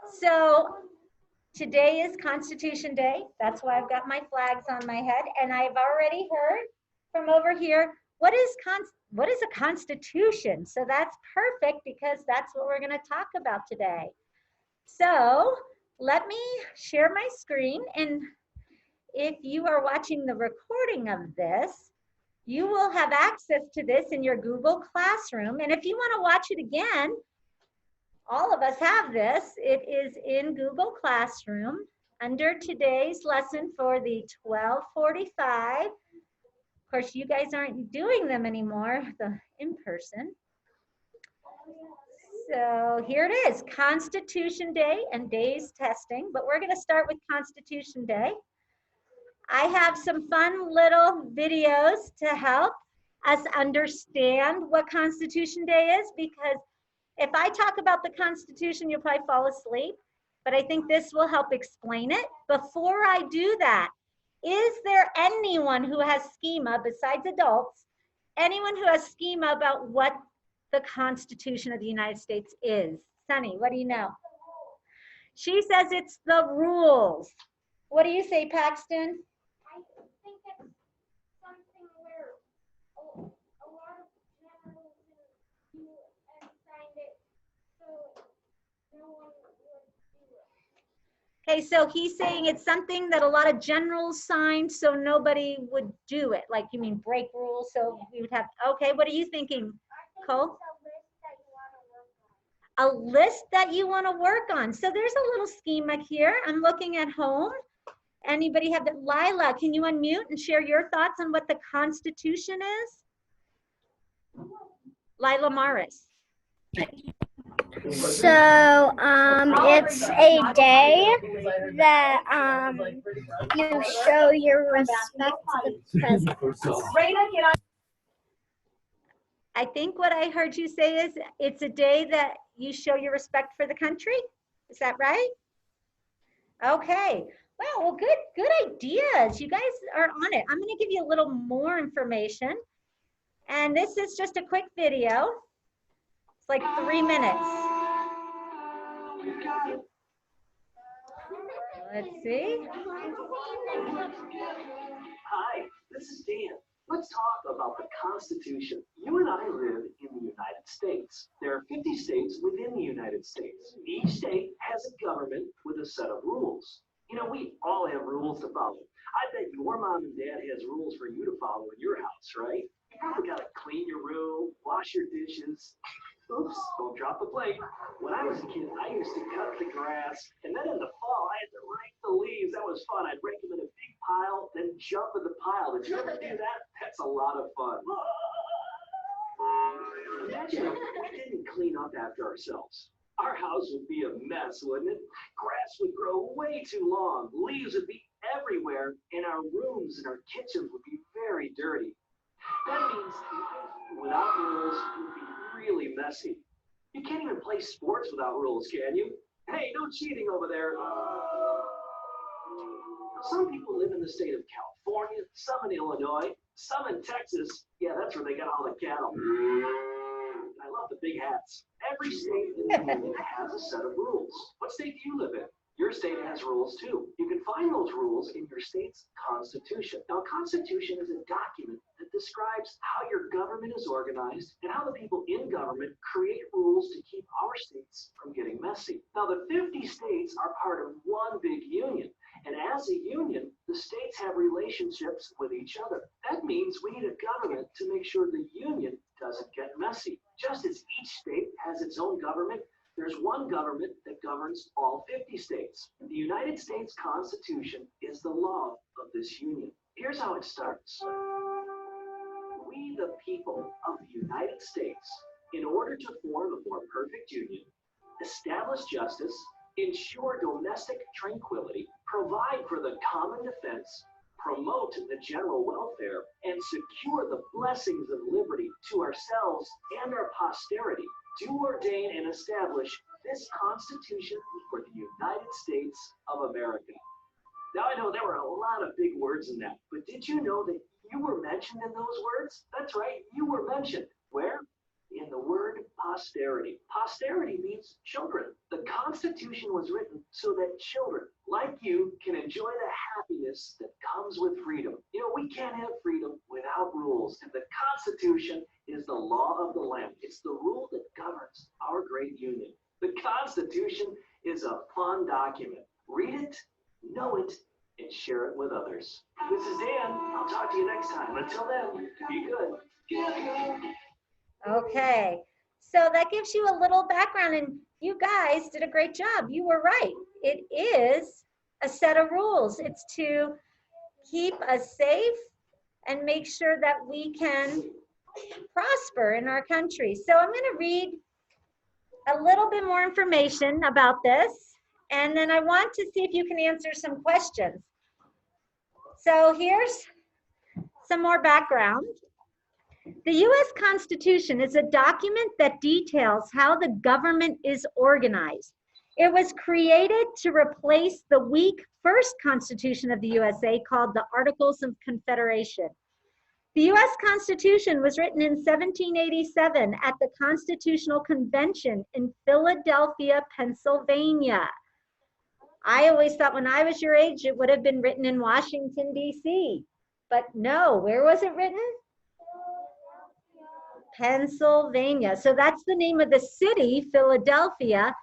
So today is Constitution Day. That's why I've got my flags on my head. And I've already heard from over here, what is a constitution? So that's perfect because that's what we're going to talk about today. So let me share my screen. And if you are watching the recording of this, you will have access to this in your Google Classroom. And if you want to watch it again, all of us have this. It is in Google Classroom under today's lesson for the 1245. Of course, you guys aren't doing them anymore, the in-person. So here it is, Constitution Day and Daze testing, but we're going to start with Constitution Day. I have some fun little videos to help us understand what Constitution Day is, because if I talk about the Constitution, you'll probably fall asleep, but I think this will help explain it. Before I do that, is there anyone who has schema besides adults, anyone who has schema about what the Constitution of the United States is? Sunny, what do you know? She says it's the rules. What do you say, Paxton? I think it's something where a lot of generals and signed it, so no one would do it. Okay, so he's saying it's something that a lot of generals signed, so nobody would do it. Like, you mean break rules, so we would have, okay, what are you thinking, Cole? A list that you want to work on. So there's a little schema here. I'm looking at home. Anybody have that? Lila, can you unmute and share your thoughts on what the Constitution is? Lila Morris. So it's a day that you show your respect to the president. I think what I heard you say is it's a day that you show your respect for the country. Is that right? Okay. Well, good ideas. You guys are on it. I'm going to give you a little more information. And this is just a quick video. It's like 3 minutes. Let's see. Hi, this is Dan. Let's talk about the Constitution. You and I live in the United States. There are 50 states within the United States. Each state has a government with a set of rules. You know, we all have rules to follow. I bet your mom and dad has rules for you to follow in your house, right? You probably gotta clean your room, wash your dishes. Oops, don't drop the plate. When I was a kid, I used to cut the grass, and then in the fall, I had to rake the leaves. That was fun. I'd rake them in a big pile, then jump in the pile. Did you ever do that? That's a lot of fun. Imagine if we didn't clean up after ourselves. Our house would be a mess, wouldn't it? Grass would grow way too long. Leaves would be everywhere, and our rooms and our kitchens would be very dirty. That means life without rules would be really messy. You can't even play sports without rules, can you? Hey, no cheating over there. Some people live in the state of California, some in Illinois, some in Texas. Yeah, that's where they got all the cattle. I love the big hats. Every state in the union has a set of rules. What state do you live in? Your state has rules too. You can find those rules in your state's constitution. Now, a constitution is a document that describes how your government is organized and how the people in government create rules to keep our states from getting messy. Now, the 50 states are part of one big union. And as a union, the states have relationships with each other. That means we need a government to make sure the union doesn't get messy. Just as each state has its own government, there's one government that governs all 50 states. The United States Constitution is the law of this union. Here's how it starts. We, the people of the United States, in order to form a more perfect union, establish justice, ensure domestic tranquility, provide for the common defense, promote the general welfare, and secure the blessings of liberty to ourselves and our posterity, do ordain and establish this Constitution for the United States of America. Now, I know there were a lot of big words in that, but did you know that you were mentioned in those words? That's right, you were mentioned. Where? In the word posterity. Posterity means children. The Constitution Constitution was written so that children like you can enjoy the happiness that comes with freedom. You know, we can't have freedom without rules, and the Constitution is the law of the land. It's the rule that governs our great union. The Constitution is a fun document. Read it, know it, and share it with others. This is Dan. I'll talk to you next time. Until then, be good. Okay, so that gives you a little background, and you guys did a great job. You were right. It is a set of rules. It's to keep us safe and make sure that we can prosper in our country. So I'm going to read a little bit more information about this, and then I want to see if you can answer some questions. So here's some more background. The U.S. Constitution is a document that details how the government is organized. It was created to replace the weak first Constitution of the USA called the Articles of Confederation. The U.S. Constitution was written in 1787 at the Constitutional Convention in Philadelphia, Pennsylvania. I always thought when I was your age, it would have been written in Washington, D.C. But no, where was it written? Pennsylvania. So that's the name of the city, Philadelphia,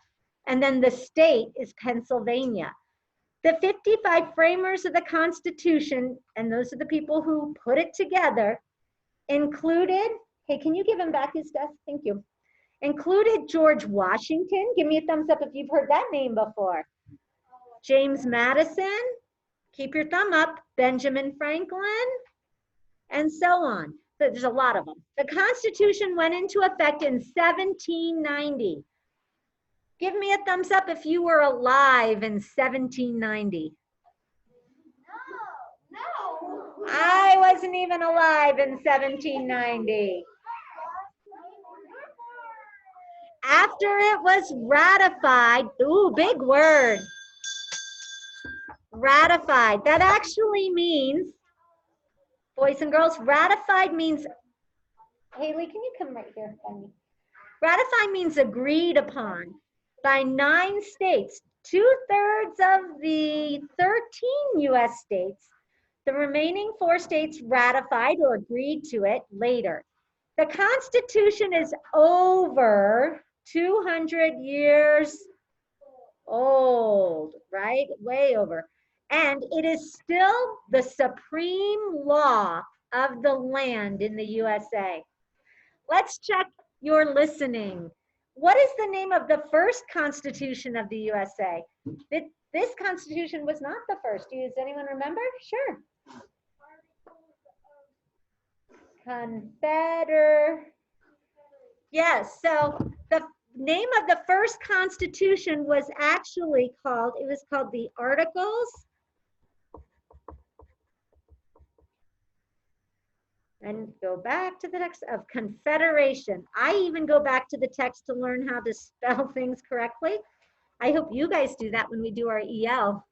and then the state is Pennsylvania. The 55 framers of the Constitution, and those are the people who put it together, included, hey, can you give him back his desk? Thank you. Included George Washington. Give me a thumbs up if you've heard that name before. James Madison, keep your thumb up. Benjamin Franklin, and so on. There's a lot of them. The Constitution went into effect in 1790. Give me a thumbs up if you were alive in 1790. No. I wasn't even alive in 1790. After it was ratified, ooh, big word. Ratified. That actually means, boys and girls, ratified means, Haley, can you come right here by me? Ratified means agreed upon by 9 states, 2/3 of the 13 U.S. states. The remaining 4 states ratified or agreed to it later. The Constitution is over 200 years old, right? Way over. And it is still the supreme law of the land in the USA. Let's check your listening. What is the name of the first Constitution of the USA? This Constitution was not the first. Does anyone remember? Sure. Yes, so the name of the first Constitution was actually called, it was called the Articles. And go back to the text of Confederation. I even go back to the text to learn how to spell things correctly. I hope you guys do that when we do our EL.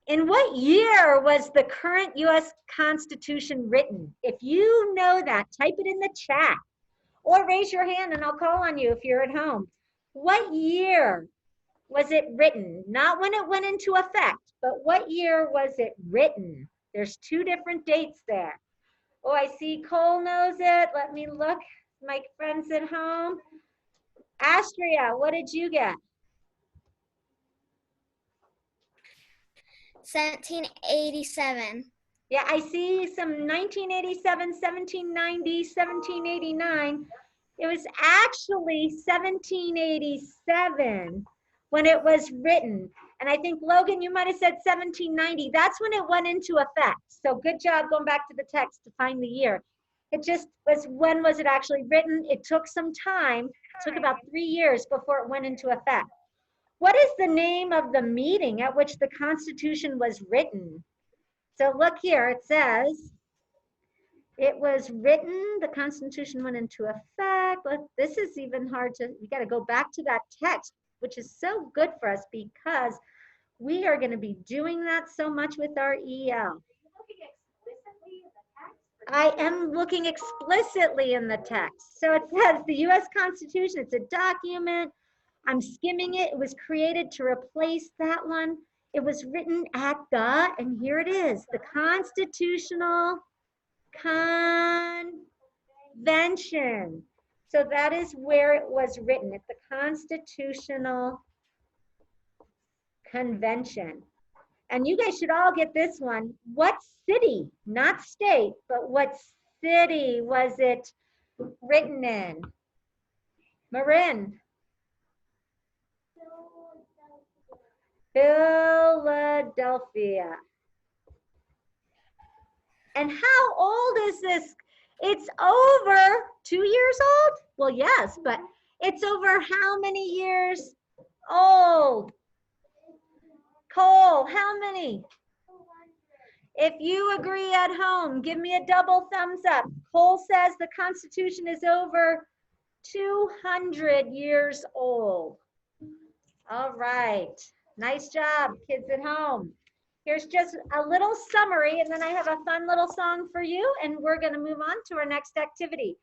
In what year was the current U.S. Constitution written? If you know that, type it in the chat or raise your hand and I'll call on you if you're at home. What year was it written? Not when it went into effect, but what year was it written? There's 2 different dates there. Oh, I see Cole knows it. Let me look. My friends at home. Astria, what did you get? 1787. Yeah, I see some 1987, 1790, 1789. It was actually 1787 when it was written. And I think, Logan, you might have said 1790. That's when it went into effect. So good job going back to the text to find the year. It just was, when was it actually written? It took some time. It took about 3 years before it went into effect. What is the name of the meeting at which the Constitution was written? So look here, it says, it was written, the Constitution went into effect. This is even hard to, we got to go back to that text, which is so good for us because we are going to be doing that so much with our EL. I am looking explicitly in the text. So it says the U.S. Constitution, it's a document. I'm skimming it. It was created to replace that one. It was written at the, and here it is, the Constitutional Convention. So that is where it was written, at the Constitutional Convention. And you guys should all get this one. What city, not state, but what city was it written in? Marin. Philadelphia. And how old is this? It's over 2 years old? Well, yes, but it's over how many years old? Cole, how many? If you agree at home, give me a double thumbs up. Cole says the Constitution is over 200 years old. All right. Nice job, kids at home. Here's just a little summary, and then I have a fun little song for you, and we're going to move on to our next activity.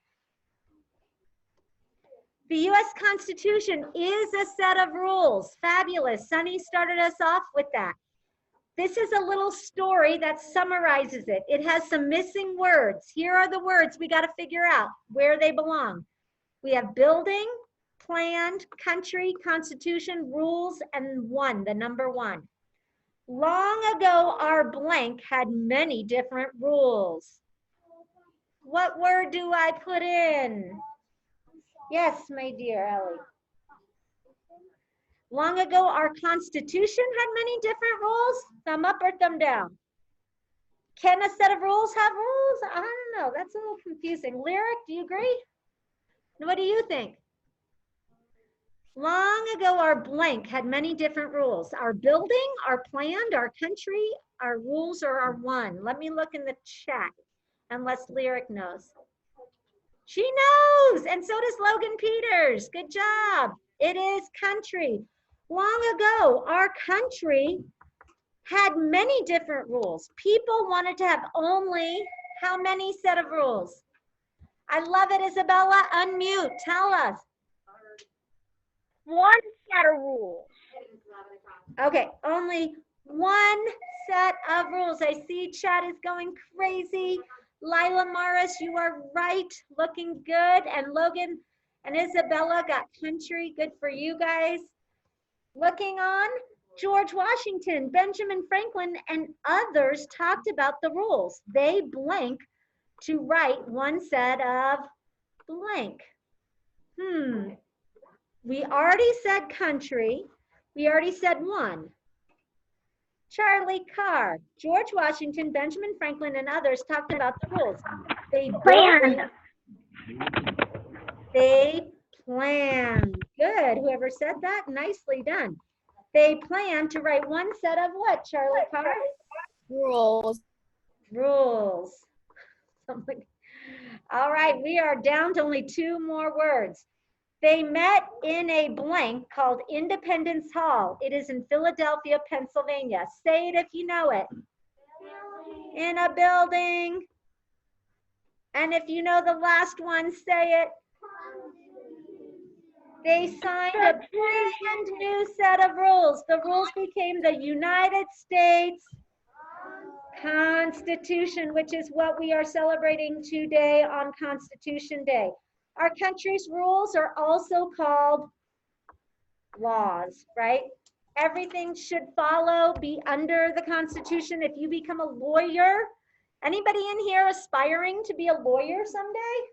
The U.S. Constitution is a set of rules. Fabulous. Sunny started us off with that. This is a little story that summarizes it. It has some missing words. Here are the words we got to figure out where they belong. We have building, planned, country, constitution, rules, and one, the number one. Long ago, our blank had many different rules. What word do I put in? Yes, my dear Ellie. Long ago, our Constitution had many different rules. Thumb up or thumb down? Can a set of rules have rules? I don't know. That's a little confusing. Lyric, do you agree? What do you think? Long ago, our blank had many different rules. Our building, our planned, our country, our rules, or our one. Let me look in the chat, unless Lyric knows. She knows, and so does Logan Peters. Good job. It is country. Long ago, our country had many different rules. People wanted to have only how many set of rules? I love it, Isabella. Unmute. Tell us. One set of rules. Okay, only one set of rules. I see chat is going crazy. Lila Morris, you are right. Looking good. And Logan and Isabella got country. Good for you guys. Looking on, George Washington, Benjamin Franklin, and others talked about the rules. They blank to write one set of blank. We already said country. We already said one. Charlie Carr, George Washington, Benjamin Franklin, and others talked about the rules. They Planned. They planned. Good. Whoever said that, nicely done. They planned to write one set of what, Charlie Carr? Rules. Rules. All right, we are down to only two more words. They met in a blank called Independence Hall. It is in Philadelphia, Pennsylvania. Say it if you know it. In a building. And if you know the last one, say it. They signed a brand new set of rules. The rules became the United States Constitution, which is what we are celebrating today on Constitution Day. Our country's rules are also called laws, right? Everything should follow, be under the Constitution. If you become a lawyer, anybody in here aspiring to be a lawyer someday?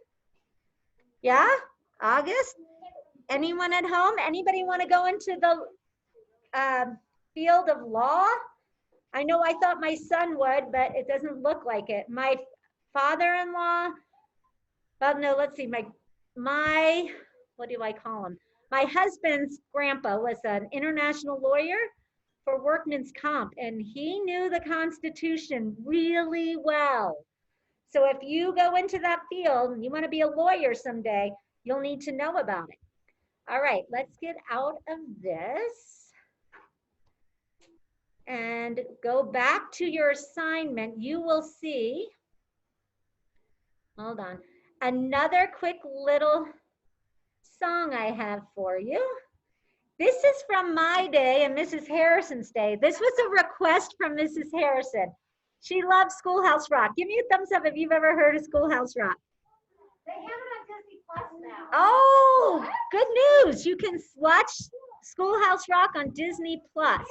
Yeah? August? Anyone at home? Anybody want to go into the field of law? I know I thought my son would, but it doesn't look like it. My father-in-law, well, no, let's see, my, what do I call him? My husband's grandpa was an international lawyer for workman's comp, and he knew the Constitution really well. So if you go into that field and you want to be a lawyer someday, you'll need to know about it. All right, let's get out of this and go back to your assignment. You will see, hold on, another quick little song I have for you. This is from my day and Mrs. Harrison's day. This was a request from Mrs. Harrison. She loves Schoolhouse Rock. Give me a thumbs up if you've ever heard of Schoolhouse Rock. They have it on Disney Plus now. Oh, good news. You can watch Schoolhouse Rock on Disney Plus.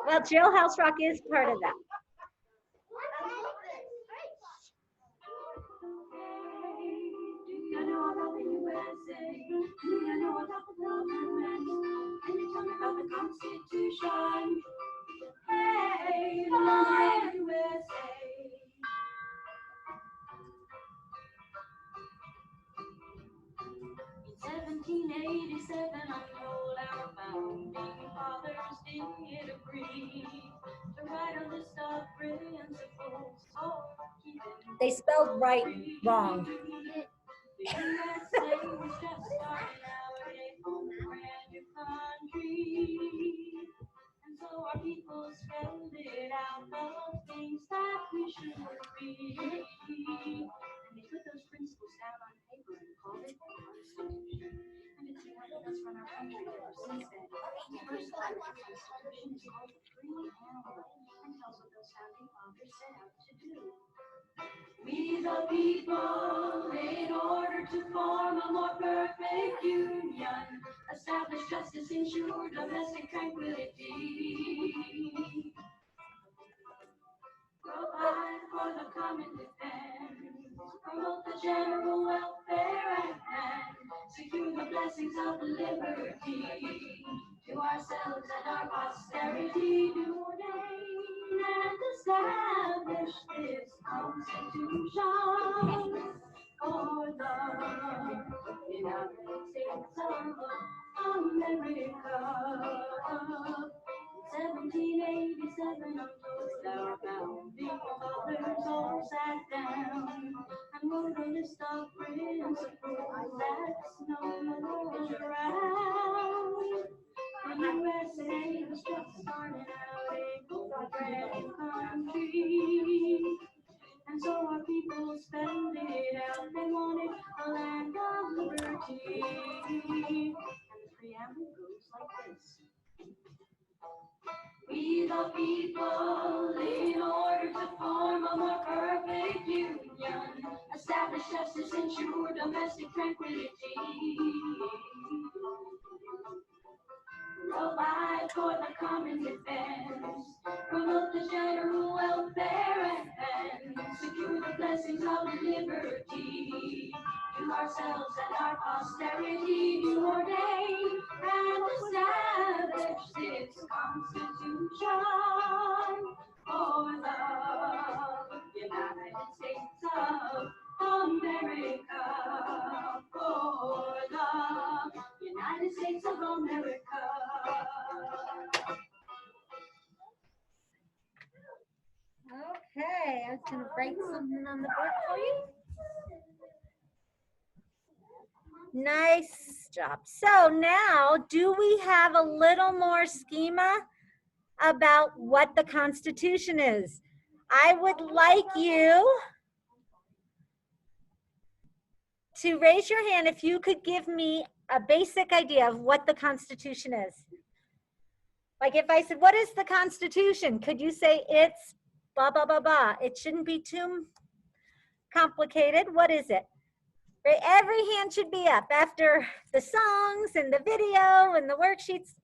Well, Jailhouse Rock is part of that. You know about the USA. You know about the government. And you tell me about the Constitution. Hey, my USA. In 1787, I'm told our founding fathers did agree to write a list of principles for keeping They spelled right wrong. the USA was just starting out a brand new country. And so our people spelled it out, the things that we should be. And they put those principles down on paper and called it the Constitution. And it's united us run our country ever since then. The first part of the Constitution is called the Preamble and tells what those founding fathers set out to do. We the people, in order to form a more perfect union, establish justice, ensure domestic tranquility, provide for the common defense, promote the general welfare and secure the blessings of liberty to ourselves and our posterity, to ordain and establish this Constitution for the United States of America. 1787, I'm told our founding fathers all sat down and wrote a list of principles that's no more around. The USA was just starting out a brand new country. And so our people spelled it out. They wanted a land of liberty. And the preamble goes like this. We the people, in order to form a more perfect union, establish justice, ensure domestic tranquility, provide for the common defense, promote the general welfare and secure the blessings of liberty to ourselves and our posterity, to ordain and establish this Constitution for the United States of America, for the United States of America. Okay, I was going to write something on the board for you. Nice job. So now, do we have a little more schema about what the Constitution is? I would like you to raise your hand if you could give me a basic idea of what the Constitution is. Like if I said, what is the Constitution? Could you say it's blah, blah, blah, blah? It shouldn't be too complicated. What is it? Right? Every hand should be up after the songs and the video and the worksheets.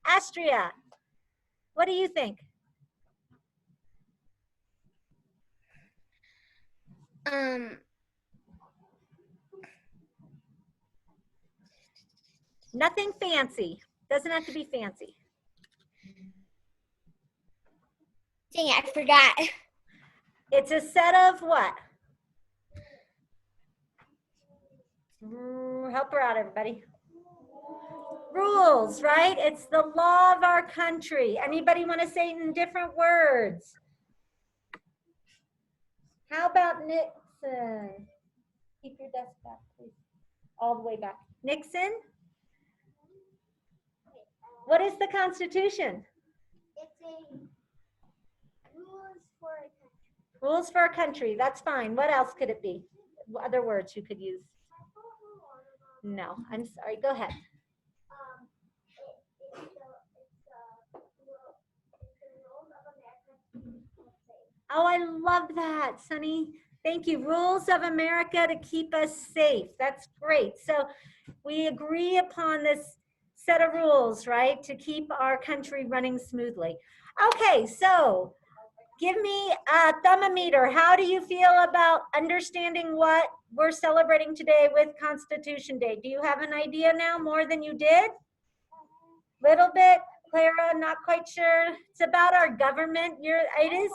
Astria, what do you think? Nothing fancy. Doesn't have to be fancy. Dang, I forgot. It's a set of what? Help her out, everybody. Rules, right? It's the law of our country. Anybody want to say it in different words? How about Nixon? Keep your desk back, please. All the way back. Nixon? What is the Constitution? It's a rules for a country. Rules for a country. That's fine. What else could it be? What other words you could use? No, I'm sorry. Go ahead. Oh, I love that, Sunny. Thank you. Rules of America to keep us safe. That's great. So we agree upon this set of rules, right, to keep our country running smoothly. Okay, so give me a thermometer. How do you feel about understanding what we're celebrating today with Constitution Day? Do you have an idea now more than you did? Little bit, Clara, not quite sure. It's about our government. It is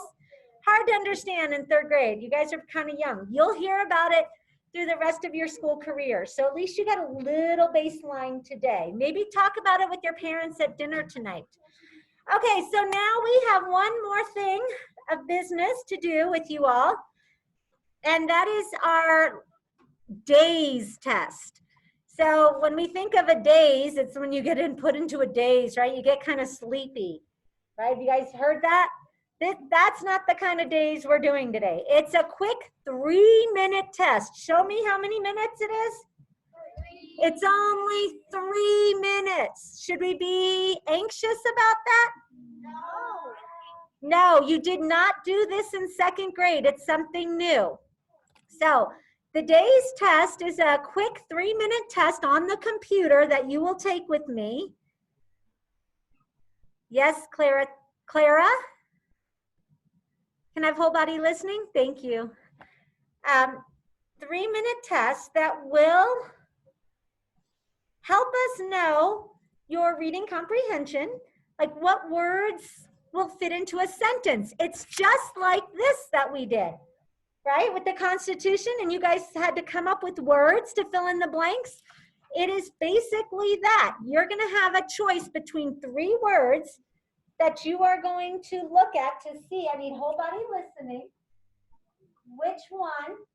hard to understand in 3rd grade. You guys are kind of young. You'll hear about it through the rest of your school career. So at least you got a little baseline today. Maybe talk about it with your parents at dinner tonight. Okay, so now we have one more thing of business to do with you all, and that is our Daze test. So when we think of a daze, it's when you get put into a daze, right? You get kind of sleepy, right? Have you guys heard that? That's not the kind of daze we're doing today. It's a quick 3-minute test. Show me how many minutes it is. It's only 3 minutes. Should we be anxious about that? No, you did not do this in 2nd grade. It's something new. So the Daze test is a quick 3-minute test on the computer that you will take with me. Yes, Clara? Clara? Can I have whole body listening? Thank you. 3-minute test that will help us know your reading comprehension, like what words will fit into a sentence. It's just like this that we did, right? With the Constitution, and you guys had to come up with words to fill in the blanks. It is basically that. You're gonna have a choice between 3 words that you are going to look at to see, I need whole body listening, which one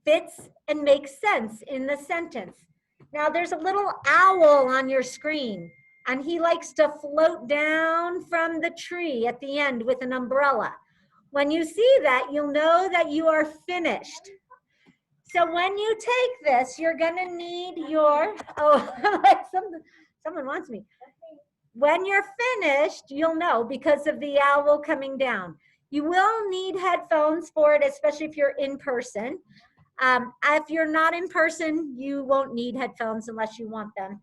fits and makes sense in the sentence. Now there's a little owl on your screen, and he likes to float down from the tree at the end with an umbrella. When you see that, you'll know that you are finished. So when you take this, you're gonna need your, someone wants me. When you're finished, you'll know because of the owl coming down. You will need headphones for it, especially if you're in person. If you're not in person, you won't need headphones unless you want them.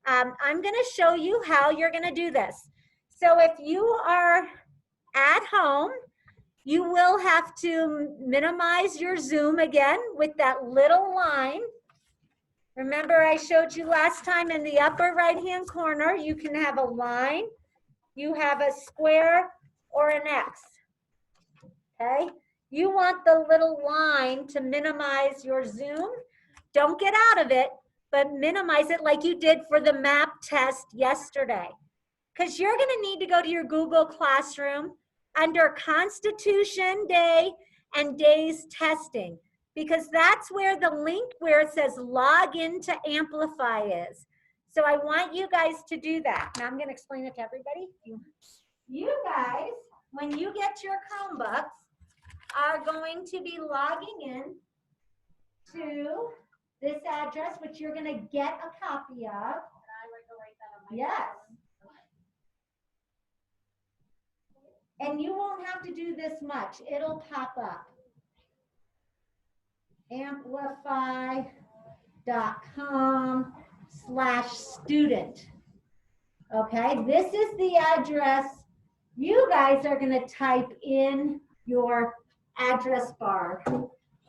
I'm gonna show you how you're gonna do this. So if you are at home, you will have to minimize your Zoom again with that little line. Remember I showed you last time in the upper right-hand corner, you can have a line, you have a square or an X, okay? You want the little line to minimize your Zoom. Don't get out of it, but minimize it like you did for the map test yesterday. Because you're gonna need to go to your Google Classroom under Constitution Day and Daze testing, because that's where the link where it says log in to Amplify is. So I want you guys to do that. Now I'm gonna explain it to everybody. You guys, when you get your Chromebooks, are going to be logging in to this address, which you're gonna get a copy of. Yes. And you won't have to do this much. It'll pop up. amplify.com/student. Okay, this is the address. You guys are gonna type in your address bar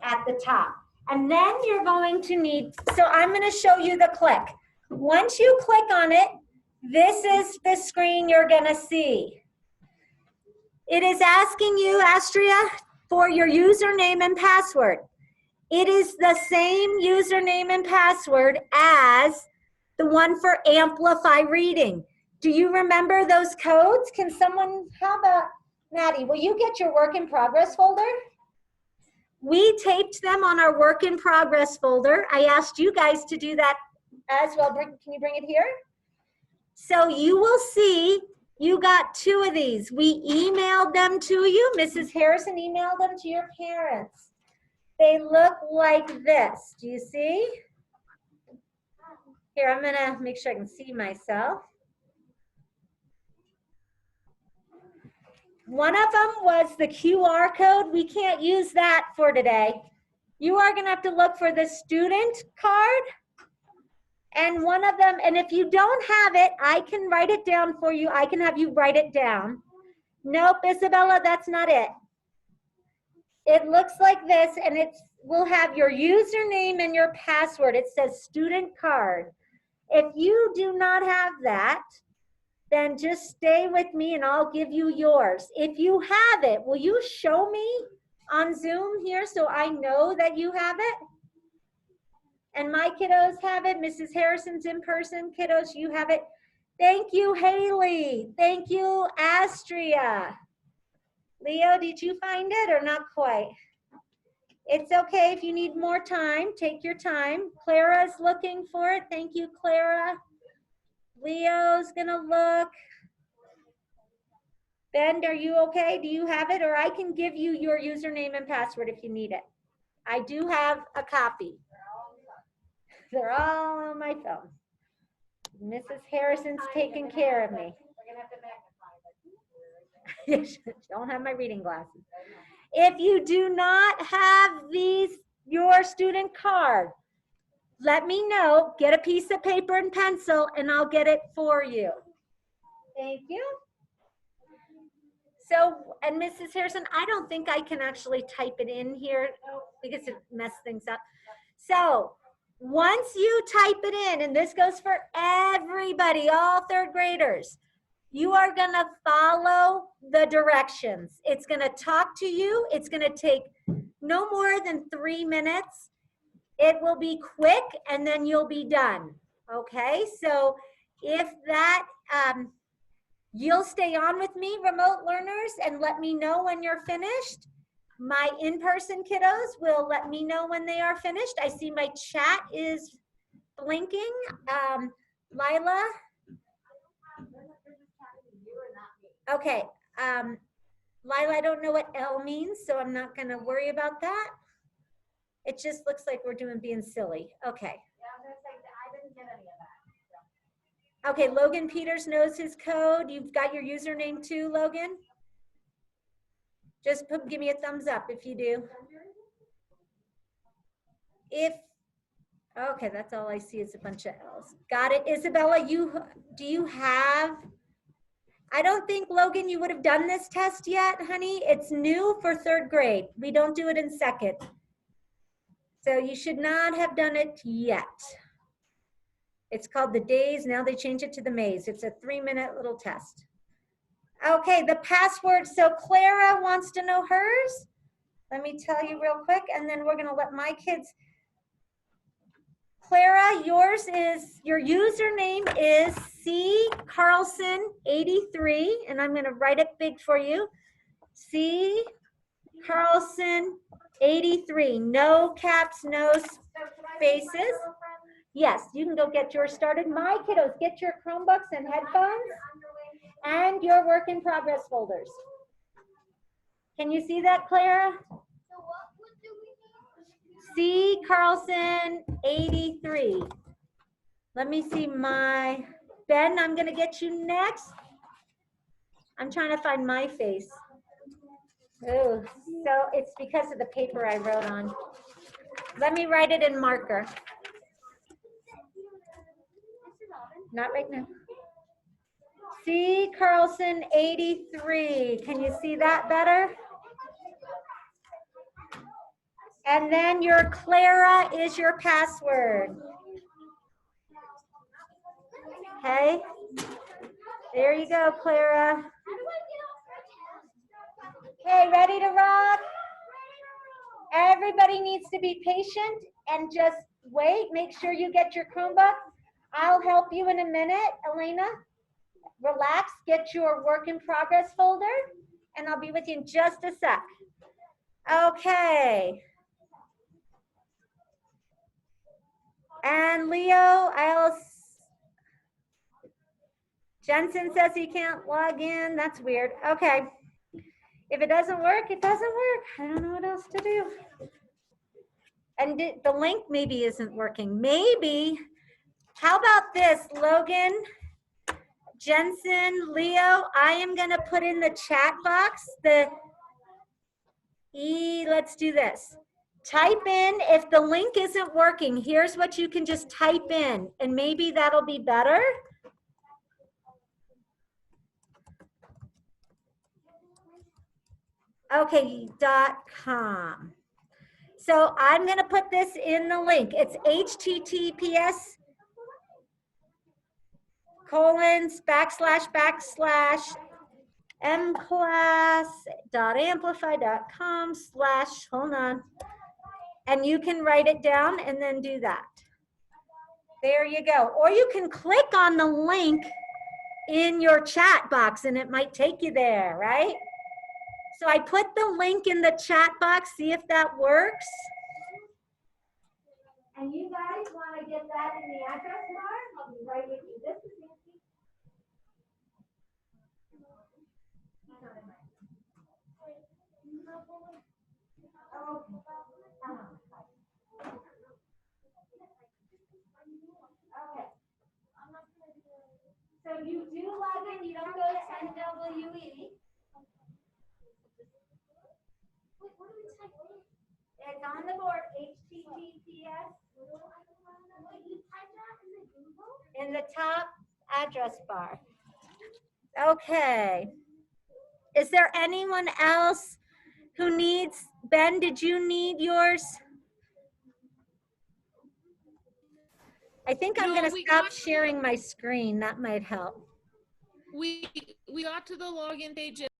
at the top. And then you're going to need, so I'm gonna show you the click. Once you click on it, this is the screen you're gonna see. It is asking you, Astria, for your username and password. It is the same username and password as the one for Amplify Reading. Do you remember those codes? Can someone, how about, Maddie, will you get your work in progress folder? We taped them on our work in progress folder. I asked you guys to do that as well. Can you bring it here? So you will see you got 2 of these. We emailed them to you. Mrs. Harrison emailed them to your parents. They look like this. Do you see? Here, I'm gonna make sure I can see myself. One of them was the QR code. We can't use that for today. You are gonna have to look for the student card. And one of them, and if you don't have it, I can write it down for you. I can have you write it down. Nope, Isabella, that's not it. It looks like this, and it will have your username and your password. It says student card. If you do not have that, then just stay with me and I'll give you yours. If you have it, will you show me on Zoom here so I know that you have it? And my kiddos have it. Mrs. Harrison's in person. Kiddos, you have it. Thank you, Haley. Thank you, Astria. Leo, did you find it or not quite? It's okay if you need more time. Take your time. Clara's looking for it. Thank you, Clara. Leo's gonna look. Ben, are you okay? Do you have it? Or I can give you your username and password if you need it. I do have a copy. They're all on my phone. Mrs. Harrison's taking care of me. Don't have my reading glasses. If you do not have your student card, let me know. Get a piece of paper and pencil and I'll get it for you. Thank you. So, and Mrs. Harrison, I don't think I can actually type it in here because it messed things up. So, once you type it in, and this goes for everybody, all third graders, you are gonna follow the directions. It's gonna talk to you. It's gonna take no more than 3 minutes. It will be quick and then you'll be done, okay? So if that, you'll stay on with me, remote learners, and let me know when you're finished. My in-person kiddos will let me know when they are finished. I see my chat is blinking. Lila? Okay, Lila, I don't know what L means, so I'm not gonna worry about that. It just looks like we're being silly. Okay. Okay, Logan Peters knows his code. You've got your username too, Logan? Just give me a thumbs up if you do. Okay, that's all I see is a bunch of L's. Got it. Isabella, do you have, I don't think, Logan, you would have done this test yet, honey. It's new for 3rd grade. We don't do it in 2nd. So you should not have done it yet. It's called the Daze. Now they change it to the maze. It's a 3-minute little test. Okay, the password. So Clara wants to know hers. Let me tell you real quick, and then we're gonna let my kids. Clara, your username is ccarlson83, and I'm gonna write it big for you. ccarlson83, no caps, no spaces. Yes, you can go get yours started. My kiddos, get your Chromebooks and headphones and your work in progress folders. Can you see that, Clara? C. Carlson 83. Let me see my, Ben, I'm gonna get you next. I'm trying to find my face. Oh, so it's because of the paper I wrote on. Let me write it in marker. Not right now. C. Carlson 83. Can you see that better? And then your Clara is your password. Okay. There you go, Clara. Okay, ready to rock? Everybody needs to be patient and just wait. Make sure you get your Chromebook. I'll help you in a minute, Elena. Relax, get your work in progress folder, and I'll be with you in just a sec. Okay. And Leo, Jensen says he can't log in. That's weird. Okay. If it doesn't work, it doesn't work. I don't know what else to do. And the link maybe isn't working. Maybe How about this, Logan, Jensen, Leo? I am going to put in the chat box let's do this. Type in, if the link isn't working, here's what you can just type in, and maybe that'll be better. Okay, .com. So I'm going to put this in the link. It's https://mclass.amplify.com/ hold on. And you can write it down and then do that. There you go. Or you can click on the link in your chat box and it might take you there, right? So I put the link in the chat box. See if that works. And you guys want to get that in the address bar? I'll be right with you. This is Nancy. Okay. So you do log in, you don't go to NWE. It's on the board, https. In the top address bar. Okay. Is there anyone else who needs, Ben, did you need yours? I think I'm No, going to we stop got- sharing my screen. That might help. We got to the login page